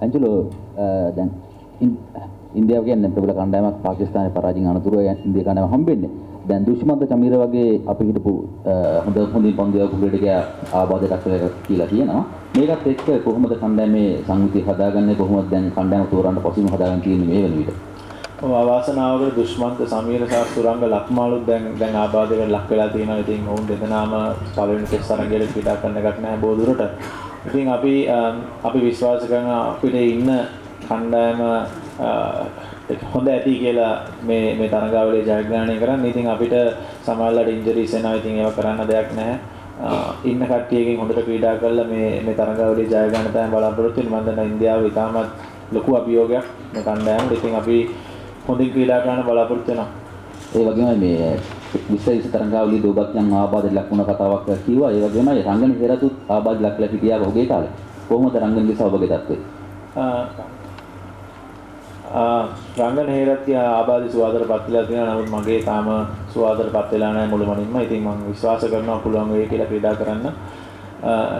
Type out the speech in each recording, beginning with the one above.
Angelo දැන් ඉන්දියාව කියන්නේ ප්‍රබල කණ්ඩායමක් පාකිස්තානයේ පරාජයෙන් අනතුරුව ඉන්දියා කණ්ඩායම හම්බෙන්නේ. දැන් දුෂ්මන්ත චමීර වගේ අපි හිටපු හොඳින් පන්දුවක් ක්‍රීඩකයා ආබාධයක් කියලා කියනවා. මේකත් එක්ක කොහොමද කණ්ඩායමේ සංගතිය හදාගන්නේ, කොහොමද දැන් කණ්ඩායම තෝරන්න පසුබිම හදාගන්න තියෙන්නේ මේ වෙන විට? අවාසනාවකට දුෂ්මන්ත සමීර සහ සුරංග ලක්මාලුත් දැන් ආබාධයකට ලක් වෙලා තියෙනවා. ඉතින් ඔවුන් දෙදෙනාම පළවෙනි ටෙස්ට් තරඟයේ ක්‍රීඩා කරන්න එකක් නැහැ බොහෝ දුරට. ඉතින් අපි විශ්වාස කරනවා අපිට ඉන්න කණ්ඩායම හොඳ ඇති කියලා මේ තරඟාවලිය ජයග්‍රහණය කරන්න. ඉතින් අපිට සමහරවිට ඉන්ජරිස් එනවා. ඉතින් ඒවා කරන්න දෙයක් නැහැ. ඉන්න කට්ටියකින් හොඳට ක්‍රීඩා කරලා මේ තරඟාවලිය ජය ගන්න තමයි බලාපොරොත්තු වෙන්නේ. මම දන්නවා ඉන්දියාව ඉතාමත් ලොකු අභියෝගයක් මේ කණ්ඩායමට. ඉතින් අපි හොඳින් ක්‍රීඩා කරන්න බලාපොරොත්තු වෙනවා. ඒ වගේම මේ විශ්ව තරඟාවලියේ ඔබත් යම් ආබාධ ලක්ුණ කතාවක් කිව්වා. ඒ වගේම රංගන හේරතුත් ආබාධ ලක්ලා හිටියා ඔහුගේ කාලේ. කොහොමද රංගනගේ සහභාගී තත්ත්වය? රංගන හේරත් ආබාධ සුවාදටපත් වෙලා තියෙනවා. නමුත් මගේ තාම සුවාදටපත් වෙලා නැහැ මුළුමනින්ම. ඉතින් මම විශ්වාස කරනවා පුළුවන් වෙයි කියලා ක්‍රීඩා කරන්න.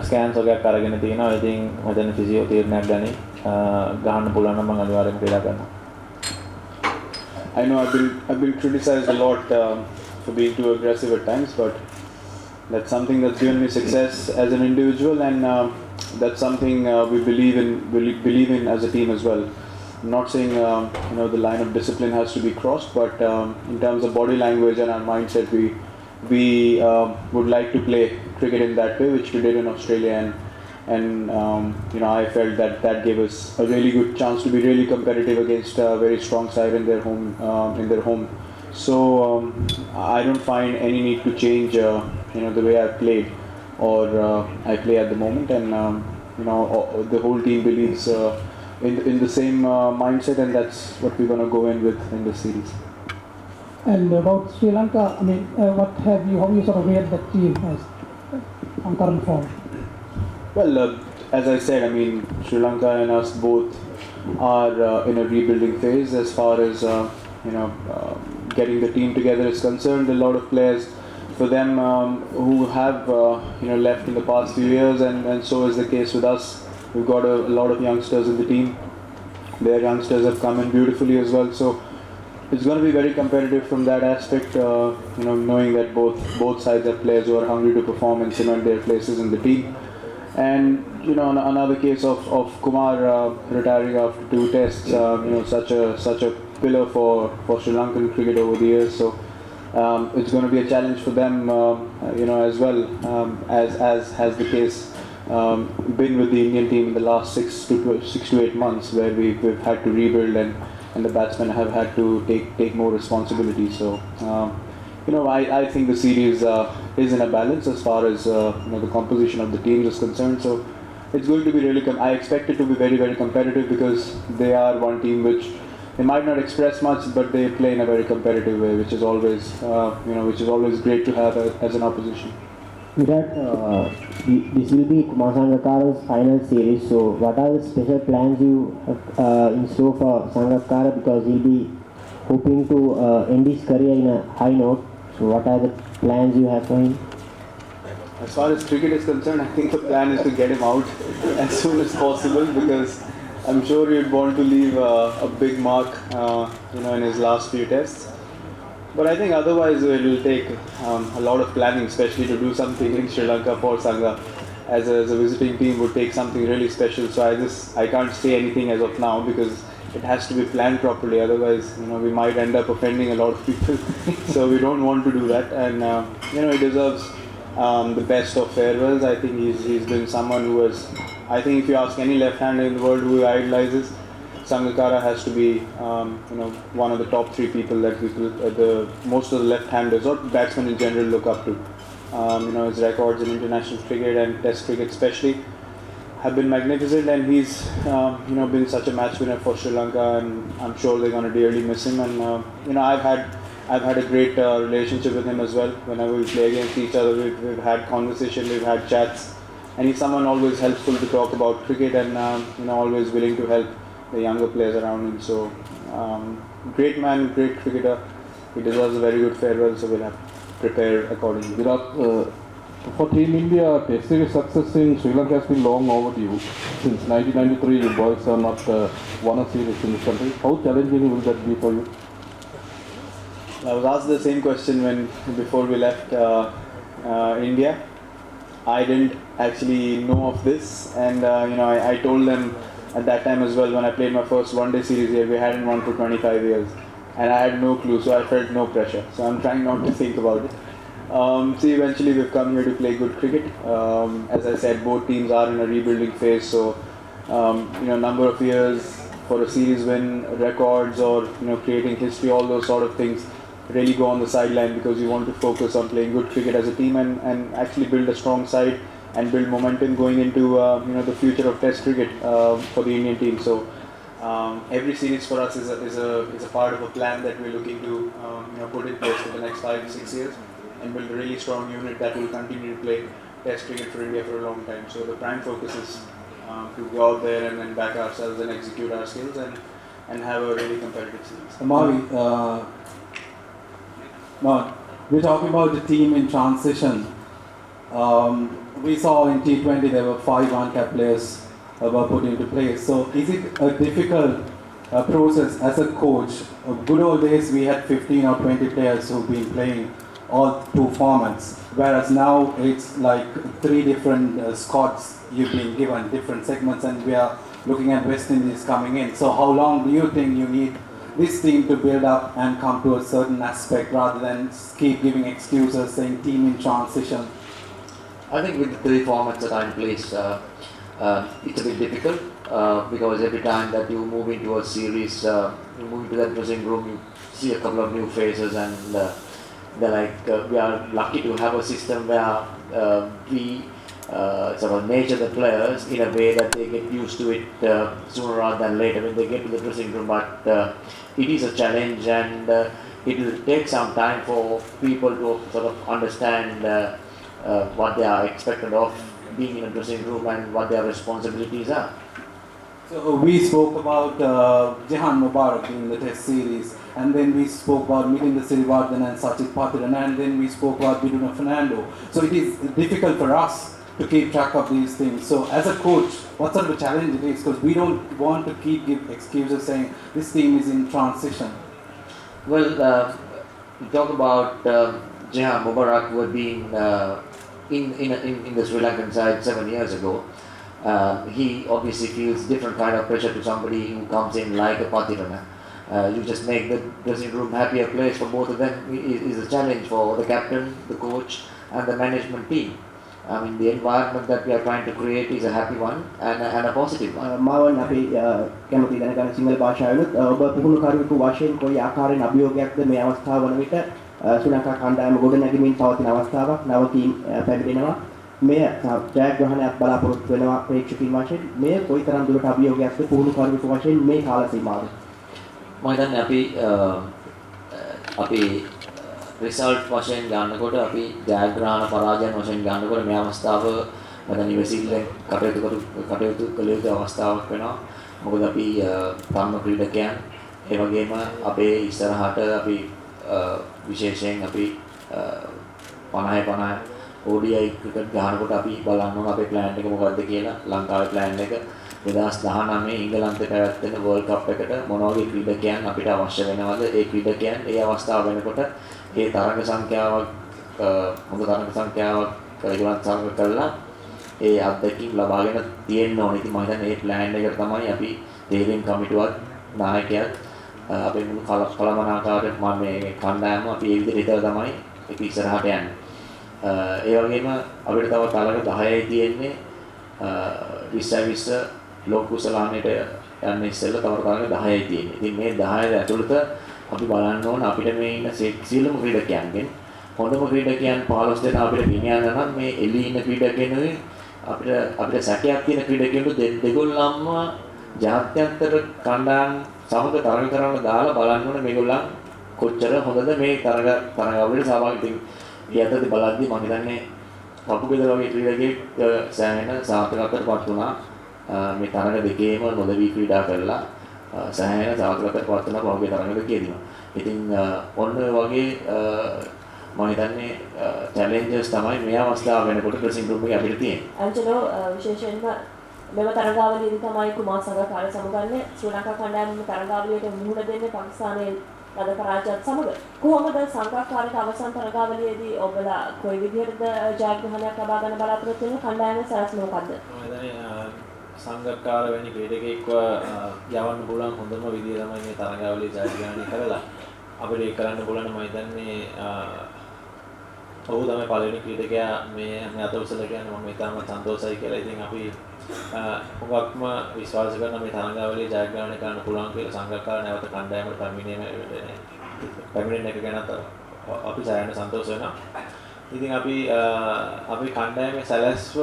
ස්කෑන්ස් වගේක් අරගෙන තියෙනවා. ඉතින් මම ෆිසියෝ තීරණයක් ගනි. ගහන්න පුළුවන් නම් මම අනිවාර්යෙන්ම ක්‍රීඩා කරනවා. I know I've been criticized a lot for being too aggressive at times, but that's something that's given me success as an individual, and that's something we believe in as a team as well. I'm not saying the line of discipline has to be crossed, but in terms of body language and our mindset, we would like to play cricket in that way, which we did in Australia, and I felt that gave us a really good chance to be really competitive against a very strong side in their home. So I don't find any need to change the way I've played or I play at the moment, and the whole team believes in the same mindset, and that's what we're going to go in with in this series. And about Sri Lanka, I mean, how you sort of rate that team as on current form? Well, as I said, I mean, Sri Lanka and us both are in a rebuilding phase as far as getting the team together is concerned. A lot of players for them who have left in the past few years, and so is the case with us. We've got a lot of youngsters in the team. Their youngsters have come in beautifully as well. So it's going to be very competitive from that aspect. Knowing that both sides have players who are hungry to perform and cement their places in the team. And another case of Kumar retiring after 2 tests. Such a pillar for Sri Lankan cricket over the years. So it's going to be a challenge for them, as well, as has the case been with the Indian team in the last 6 to 8 months, where we've had to rebuild and the batsmen have had to take more responsibility. So I think the series is in a balance as far as the composition of the teams is concerned. So it's going to be really. I expect it to be very, very competitive, because they are one team which they might not express much, but they play in a very competitive way, which is always great to have as an opposition. Virat, this will be Kumar Sangakkara's final series. So, what are the special plans you have in store for Sangakkara, because he'll be hoping to end his career in a high note? So, what are the plans you have for him? As far as cricket is concerned, I think the plan is to get him out as soon as possible, because I'm sure he'd want to leave a big mark, in his last few tests. But I think otherwise it will take a lot of planning, especially to do something in Sri Lanka for Sangha. As a visiting team would take something really special. So I can't say anything as of now, because it has to be planned properly. Otherwise, we might end up offending a lot of people. So we don't want to do that. And he deserves the best of farewells. I think he's been someone who has. I think if you ask any left-hander in the world who he idolizes, Sangakkara has to be, one of the top 3 people that most of the left-handers or batsmen in general look up to. His records in international cricket and Test cricket especially have been magnificent, and he's, been such a match winner for Sri Lanka, and I'm sure they're going to dearly miss him. And I've had a great relationship with him as well. Whenever we play against each other, we've had conversation, we've had chats, and he's someone always helpful to talk about cricket, and always willing to help the younger players around him. So great man, great cricketer. He deserves a very good farewell, so we'll have to prepare accordingly. Virat For Team India, Test series success in Sri Lanka has been long overdue. Since 1993, boys have not won a series in this country. How challenging will that be for you? I was asked the same question before we left India. I didn't actually know of this, and I told them at that time as well when I played my first one-day series here. We hadn't won for 25 years, and I had no clue, so I felt no pressure. So I'm trying not to think about it. See, eventually we've come here to play good cricket. As I said, both teams are in a rebuilding phase, so number of years for a series win, records, or creating history, all those sort of things really go on the sideline because you want to focus on playing good cricket as a team and actually build a strong side and build momentum going into the future of Test cricket for the Indian team. So every series for us is a part of a plan that we're looking to put in place for the next 5-6 years and build a really strong unit that will continue to play Test cricket for India for a long time. So the prime focus is to go out there and then back ourselves and execute our skills and have a really competitive series. Mavi, we're talking about the team in transition. We saw in T20 there were 5 uncapped players were put into place. So is it a difficult process as a coach? Good old days we had 15 or 20 players who've been playing all 2 formats, whereas now it's like 3 different squads you've been given, different segments, and we are looking at West Indies coming in. So how long do you think you need this team to build up and come to a certain aspect rather than keep giving excuses saying team in transition? I think with the 3 formats that are in place, it's a bit difficult because every time that you move into a series, you move into that dressing room, you see a couple of new faces, and we are lucky to have a system where we sort of nurture the players in a way that they get used to it sooner rather than later when they get to the dressing room. But it is a challenge, and it will take some time for people to sort of understand what they are expected of being in a dressing room and what their responsibilities are. So we spoke about Jehan Mubarak in the Test series, and then we spoke about Milind Sirivardhan and Sachit Pathiran, and then we spoke about Viduna Fernando. So it is difficult for us to keep track of these things. So as a coach, what sort of a challenge it is? Because we don't want to give excuses saying this team is in transition. Well, we talk about Jehan Mubarak who had been in the Sri Lankan side 7 years ago. He obviously feels different kind of pressure to somebody who comes in like a Pathirana. You just make the dressing room happier place for both of them is a challenge for the captain, the coach, and the management team. I mean, the environment that we are trying to create is a happy one and a positive one. මාවන් අපි කැමති දැනගන්න සිංහල භාෂාවෙනුත් ඔබ පුහුණු කාර්මික වශයෙන් කොයි ආකාරයෙන් අභියෝගයක්ද මේ අවස්ථාව වන විට ශ්‍රී ලංකා කණ්ඩායම ගොඩනැගෙමින් පවතින අවස්ථාවක් නව ටීම් පැමිණෙනවා මේ ජයග්‍රහණයක් බලාපොරොත්තු වෙනවා ප්‍රේක්ෂකයන් වශයෙන් මේ කොයිතරම් දුරට අභියෝගයක්ද පුහුණු කාර්මික වශයෙන් මේ කාල සීමාවේ මම හිතන්නේ අපි රිසල්ට් වශයෙන් ගන්නකොට අපි ජයග්‍රහණ පරාජයන් වශයෙන් ගන්නකොට මේ අවස්ථාව මම ඉවසිල්ලෙන් කටයුතු කළ යුතු අවස්ථාවක් වෙනවා. මොකද අපි තරුණ ක්‍රීඩකයන් ඒ වගේම අපේ ඉස්සරහට අපි විශේෂයෙන් අපි 50 ODI ක්‍රිකට් ගහනකොට අපි බලන්න ඕන අපේ ප්ලෑන් එක මොකක්ද කියලා. ලංකාවේ ප්ලෑන් එක 2019 ඉංගලන්තේ පැවැත්වෙන වර්ල්ඩ් කප් එකට මොන වගේ ක්‍රීඩකයන් අපිට අවශ්‍ය වෙනවද? ඒ ක්‍රීඩකයන් ඒ අවස්ථාව වෙනකොට ඒ තරඟ සංඛ්‍යාවක් හොඳ තරඟ සංඛ්‍යාවක් ඒගොල්ලන් සංග්‍රහ කළා ඒ අත්දැකීම් ලබාගෙන තියෙන්න ඕනේ. ඉතින් මම හිතන්නේ මේ ප්ලෑන් එකට තමයි අපි තේරීම් කමිටුවත් නායකයත් අපේ මුළු කලමනාකාරයෙන් මම මේ කණ්ඩායම අපි මේ විදිහට හිතලා තමයි ඒක ඉස්සරහට යන්නේ. ඒ වගේම අපිට තව තරඟ 10යි තියෙන්නේ 20 ලෝක කුසලානේට යන්න ඉස්සෙල්ලා තව තරඟ 10යි තියෙන්නේ. ඉතින් මේ 10 ඇතුළත අපි බලන්න ඕන අපිට මේ ඉන්න සියලුම ක්‍රීඩකයන්ගෙන් හොඳම ක්‍රීඩකයන් 15 දෙනා අපිට ගෙනියන්න නම් මේ එළි ඉන්න ක්‍රීඩකයන්ගෙන් අපිට සැකයක් තියෙන ක්‍රීඩකයන්ට දෙගොල්ලන්ම ජාත්‍යන්තර කණ්ඩායම් සමග තරඟ කරන්න දාලා බලන්න ඕන මේගොල්ලන් කොච්චර හොඳද මේ තරඟවලට සහභාගී වෙන්නේ. ඊයතදී බලද්දි මම හිතන්නේ කපුගෙදර වගේ ක්‍රීඩකයෙක් සෑහෙන සාර්ථකත්වයකටපත් වුණා. මේ තරඟ දෙකේම නොදවි ක්‍රීඩා කරලා සෑහෙන සාර්ථකත්වයකටපත් වුණා පහුගිය තරඟ දෙකේදීම. ඉතින් ඔන්න වගේ මම හිතන්නේ challenges තමයි මේ අවස්ථාව වෙනකොට dressing room එකේ අපිට තියෙන්නේ. අන්ජලෝ විශේෂයෙන්ම මෙම තරගාවලියේදී තමයි කුමාර් සංගකාර සමගන්නේ ශ්‍රී ලංකා කණ්ඩායම තරගාවලියට මුහුණ දෙන්නේ පාකිස්තානයේ ලද පරාජයත් සමග. කොහොමද සංගකාරට අවසන් තරගාවලියේදී ඔබලා කොයි විදිහටද ජයග්‍රහණයක් ලබා ගන්න බලාපොරොත්තු වෙන්නේ? කණ්ඩායමේ සැලැස්ම මොකද්ද? මම හිතන්නේ සංගකාර වැනි ක්‍රීඩකෙක්ව යවන්න පුළුවන් හොඳම විදිය තමයි මේ තරගාවලිය ජයග්‍රහණය කරලා අපිට ඒක කරන්න පුළුවන්. මම හිතන්නේ ඔහු තමයි පළවෙනි ක්‍රීඩකයා මේ අත උසලා කියන්නේ. මම ඉතාමත් සන්තෝෂයි කියලා. ඉතින් අපි හුඟක්ම විශ්වාස කරන මේ තරගාවලිය ජයග්‍රහණය කරන්න පුළුවන් කියලා. සංගකාර නැවත කණ්ඩායමට පැමිණෙන එක ගැන අපි සෑහෙන සන්තෝෂ වෙනවා. ඉතින් අපි කණ්ඩායමේ සැලැස්ව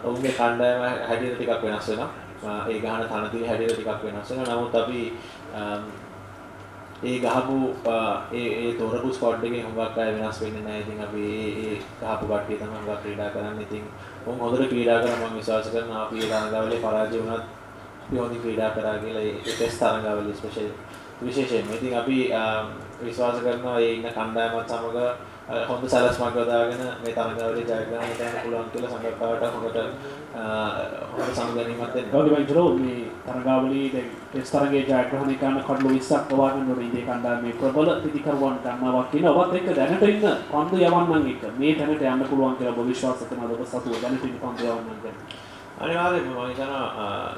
ඔවුන්ගේ කණ්ඩායම හැටියට ටිකක් වෙනස් වෙනවා. ඒ ගහන තනතිරි හැටියට ටිකක් වෙනස් වෙනවා. නමුත් අපි ඒ ගහපු ඒ තෝරපු ස්ක්වොඩ් එකේ හුඟක් අය වෙනස් වෙන්නේ නැහැ. ඉතින් අපි ඒ ගහපු කට්ටිය තමයි හුඟක් ක්‍රීඩා කරන්නේ. ඉතින් උන් හොඳට ක්‍රීඩා කරනවා. මම විශ්වාස කරනවා අපි ඒ තරගාවලියේ පරාජය වුණත් අපි හොඳින් ක්‍රීඩා කරා කියලා. ඒ ටෙස්ට් තරගාවලියේ විශේෂයෙන්ම. ඉතින් අපි විශ්වාස කරනවා ඒ ඉන්න කණ්ඩායමත් සමග හොඳ සැලැස්මක් යොදාගෙන මේ තරගාවලිය ජයග්‍රහණය කරන්න පුළුවන් කියලා සංගකාරට හොඳ සමගැනීමක් දෙන්න. ගෞරවන්තලෝ මේ තරගාවලියේ දැන් ටෙස්ට් තරගයේ ජයග්‍රහණය කරන කඩලු 20ක් පවාගෙන ඉන්න ඉන්දිය කණ්ඩායමේ ප්‍රබල පිටිකරුවන් ගන්නවා කියනවා. ඔබත් එක්ක දැනට ඉන්න පන්දු යවන්නන් එක්ක මේ තැනට යන්න පුළුවන් කියලා ඔබ විශ්වාස කරනවද? ඔබ සතුව දැනට ඉන්න පන්දු යවන්නන් ගැන. අනිවාර්යයෙන්ම මම හිතනවා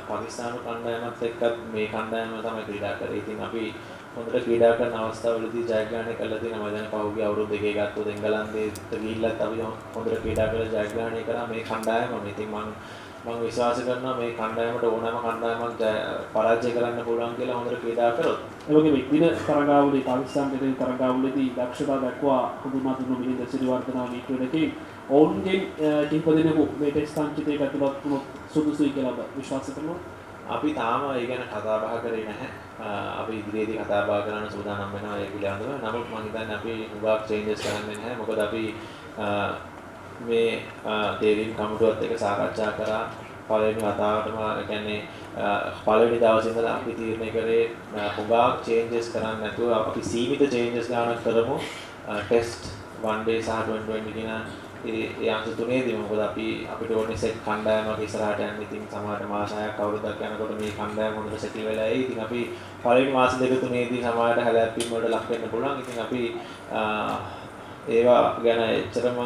පාකිස්තාන කණ්ඩායමත් එක්කත් මේ කණ්ඩායම තමයි ක්‍රීඩා කරේ. ඉතින් අපි හොඳට ක්‍රීඩා කරන අවස්ථාවලදී ජයග්‍රහණය කළා තියෙනවා. මම දැන් පහුගිය අවුරුදු දෙකේ ගත්තොත් එංගලන්තයට ගිහිල්ලත් අපි හොඳට ක්‍රීඩා කරලා ජයග්‍රහණය කරා මේ කණ්ඩායම. ඉතින් මම විශ්වාස කරනවා මේ කණ්ඩායමට ඕනෑම කණ්ඩායමක් පරාජය කරන්න පුළුවන් කියලා හොඳට ක්‍රීඩා කරොත්. ඒ වගේම ඉක්දින තරගාවලියේ පාකිස්තාන දෙකේ තරගාවලියේදී දක්ෂතා දක්වා හඳුන්වා දුන්නු මිහිඳ සිරිවර්ධන මේ ක්‍රීඩකෙක් ඔවුන්ගෙන් කිහිප දෙනෙකු මේ ටෙස්ට් සංචිතයකට ඇතුළත් වුණොත් සුදුසුයි කියලා විශ්වාස කරනවා. අපි තාම ඒ ගැන කතා බහ කරේ නැහැ. අපි ඉදිරියේදී කතා බහ කරන්න සූදානම් වෙනවා ඒ පිළිබඳව. නමුත් මම හිතන්නේ අපි උගාක් චේන්ජස් කරන්නේ නැහැ. මොකද අපි මේ තේරීම් කමිටුවත් එක්ක සාකච්ඡා කරා. පළවෙනි වතාවටම කියන්නේ පළවෙනි දවසේ ඉඳලා අපි තීරණය කරේ උගාක් චේන්ජස් කරන්නේ නැතුව අපි සීමිත චේන්ජස් ගානක් කරමු. ටෙස්ට් 1 day සහ 2020 කියන ඒ අංශ තුනේදී. මොකද අපිට ඕනේ සෙට් කණ්ඩායමක් ඉස්සරහට යන්න. ඉතින් සමහරට මාස 6ක් අවුරුද්දක් යනකොට මේ කණ්ඩායම හොඳට සෙටල් වෙලා එයි. ඉතින් අපි පළවෙනි මාස දෙක තුනේදී සමහරට හැලැප්පීම් වලට ලක් වෙන්න පුළුවන්. ඉතින් අපි ඒවා ගැන එච්චරම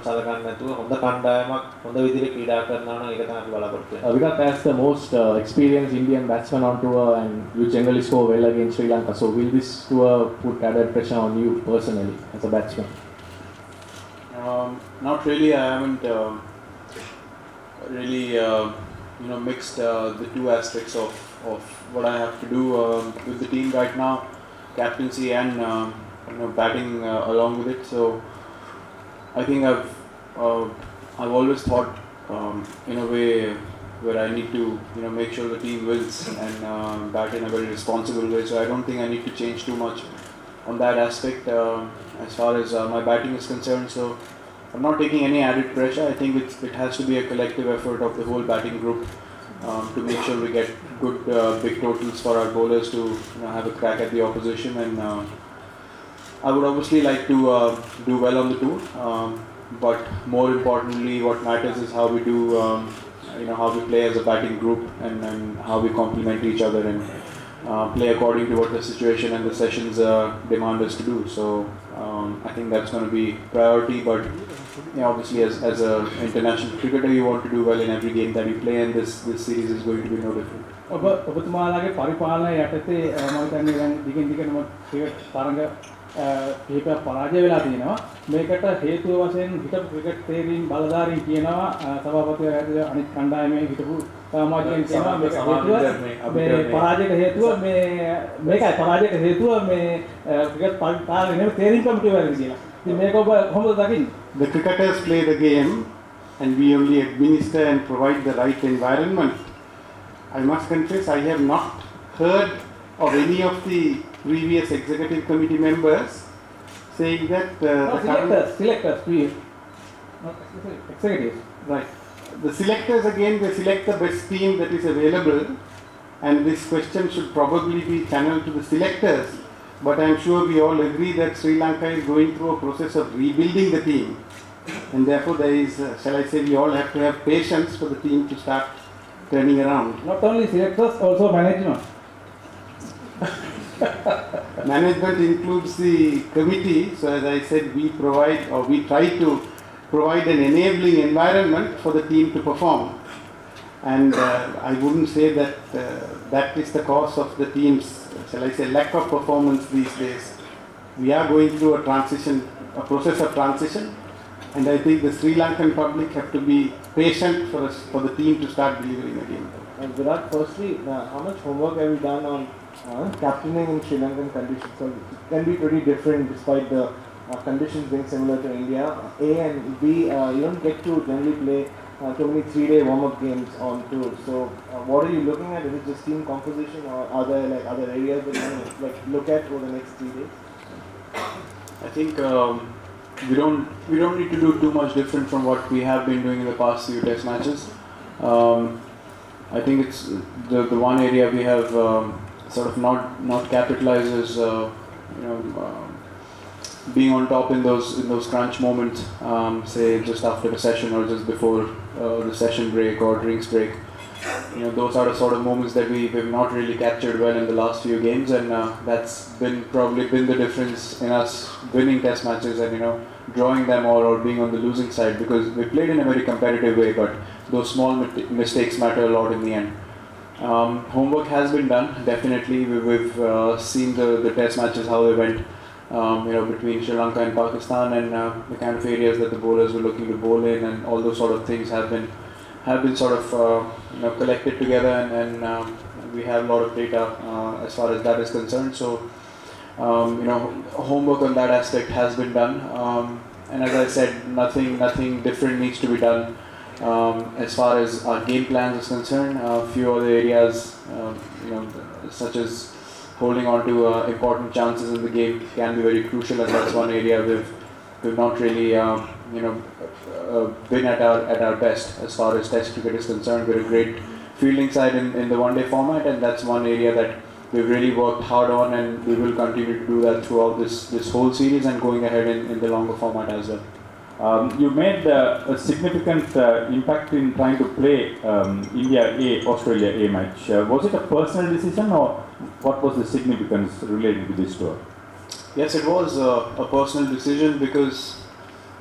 සලකන්නේ නැතුව හොඳ කණ්ඩායමක් හොඳ විදිහට ක්‍රීඩා කරනවා නම් ඒක තමයි අපි බලාපොරොත්තු වෙන්නේ. Virat, as the most experienced Indian batsman on tour, and you generally score well against Sri Lanka. So will this tour put added pressure on you personally as a batsman? Not really. I haven't really mixed the two aspects of what I have to do with the team right now, captaincy and batting along with it. So I think I've always thought in a way where I need to make sure the team wins and bat in a very responsible way. So I don't think I need to change too much on that aspect as far as my batting is concerned. So I'm not taking any added pressure. I think it has to be a collective effort of the whole batting group to make sure we get good big totals for our bowlers to have a crack at the opposition. And I would obviously like to do well on the tour, but more importantly what matters is how we do how we play as a batting group and how we complement each other and play according to what the situation and the sessions demand us to do. So I think that's going to be priority, but obviously as a international cricketer you want to do well in every game that you play, and this series is going to be no different. ඔබතුමාලාගේ පරිපාලනය යටතේ මම හිතන්නේ දැන් දිගින් දිගටම cricket තරඟ කිහිපයක් පරාජය වෙලා තියෙනවා. මේකට හේතුව වශයෙන් හිටපු ක්‍රිකට් තේරීම් බලධාරීන් කියනවා, සභාපතිවරු ඇතුළු අනිත් කණ්ඩායමේ හිටපු සමාජිකයන් කියනවා මේක මේ පරාජයට හේතුව මේකයි පරාජයට හේතුව මේ ක්‍රිකට් පාලනයේ තේරීම් කමිටුව වලින් කියලා. ඉතින් මේක ඔබ කොහොමද දකින්නේ? The cricketers play the game and we only administer and provide the right environment. I must confess I have not heard of any of the previous executive committee members saying that selectors, executives, right. The selectors again, they select the best team that is available, and this question should probably be channeled to the selectors but I'm sure we all agree that Sri Lanka is going through a process of rebuilding the team. And therefore there is, shall I say, we all have to have patience for the team to start turning around. Not only selectors, also management. Management includes the committee, so as I said, we provide or we try to provide an enabling environment for the team to perform. And I wouldn't say that that is the cause of the team's, shall I say, lack of performance these days. We are going through a transition, a process of transition, and I think the Sri Lankan public have to be patient for the team to start delivering again. And Virat, firstly, how much homework have you done on captaining in Sri Lankan conditions? So it can be pretty different despite the conditions being similar to India. A and B, you don't get to generally play too many 3-day warm-up games on tour. So what are you looking at? Is it just team composition, or are there like other areas that you want to look at over the next 3 days? I think we don't need to do too much different from what we have been doing in the past few test matches. I think it's the one area we have sort of not capitalized is being on top in those crunch moments, say just after the session or just before the session break or drinks break. Those are the sort of moments that we've not really captured well in the last few games, and that's probably been the difference in us winning test matches and drawing them or being on the losing side, because we played in a very competitive way, but those small mistakes matter a lot in the end. Homework has been done, definitely. We've seen the test matches, how they went, between Sri Lanka and Pakistan, and the kind of areas that the bowlers were looking to bowl in, and all those sort of things have been sort of collected together, and we have a lot of data as far as that is concerned. So homework on that aspect has been done, and as I said, nothing different needs to be done as far as our game plans is concerned. A few other areas, such as holding on to important chances in the game can be very crucial, and that's one area we've not really been at our best as far as Test cricket is concerned. We're a great fielding side in the one-day format, and that's one area that we've really worked hard on, and we will continue to do that throughout this whole series and going ahead in the longer format as well. You made a significant impact in trying to play India A, Australia A match. Was it a personal decision, or what was the significance related to this tour? Yes, it was a personal decision, because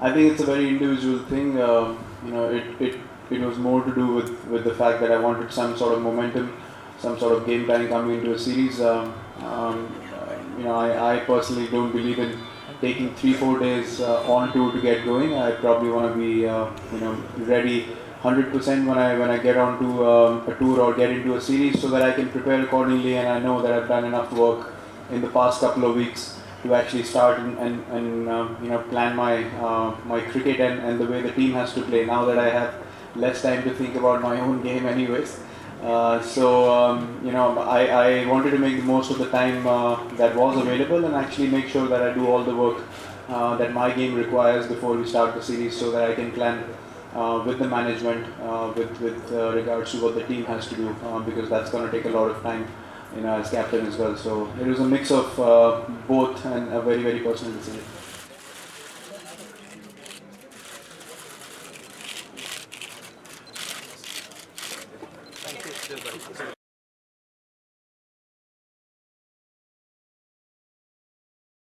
I think it's a very individual thing. It was more to do with the fact that I wanted some sort of momentum, some sort of game plan coming into a series. I personally don't believe in taking 3-4 days on tour to get going. I probably want to be ready 100% when I get onto a tour or get into a series, so that I can prepare accordingly, and I know that I've done enough work in the past couple of weeks to actually start and plan my cricket and the way the team has to play, now that I have less time to think about my own game anyways. I wanted to make the most of the time that was available, and actually make sure that I do all the work that my game requires before we start the series, so that I can plan with the management with regards to what the team has to do, because that's going to take a lot of time as captain as well. So it was a mix of both, and a very, very personal decision.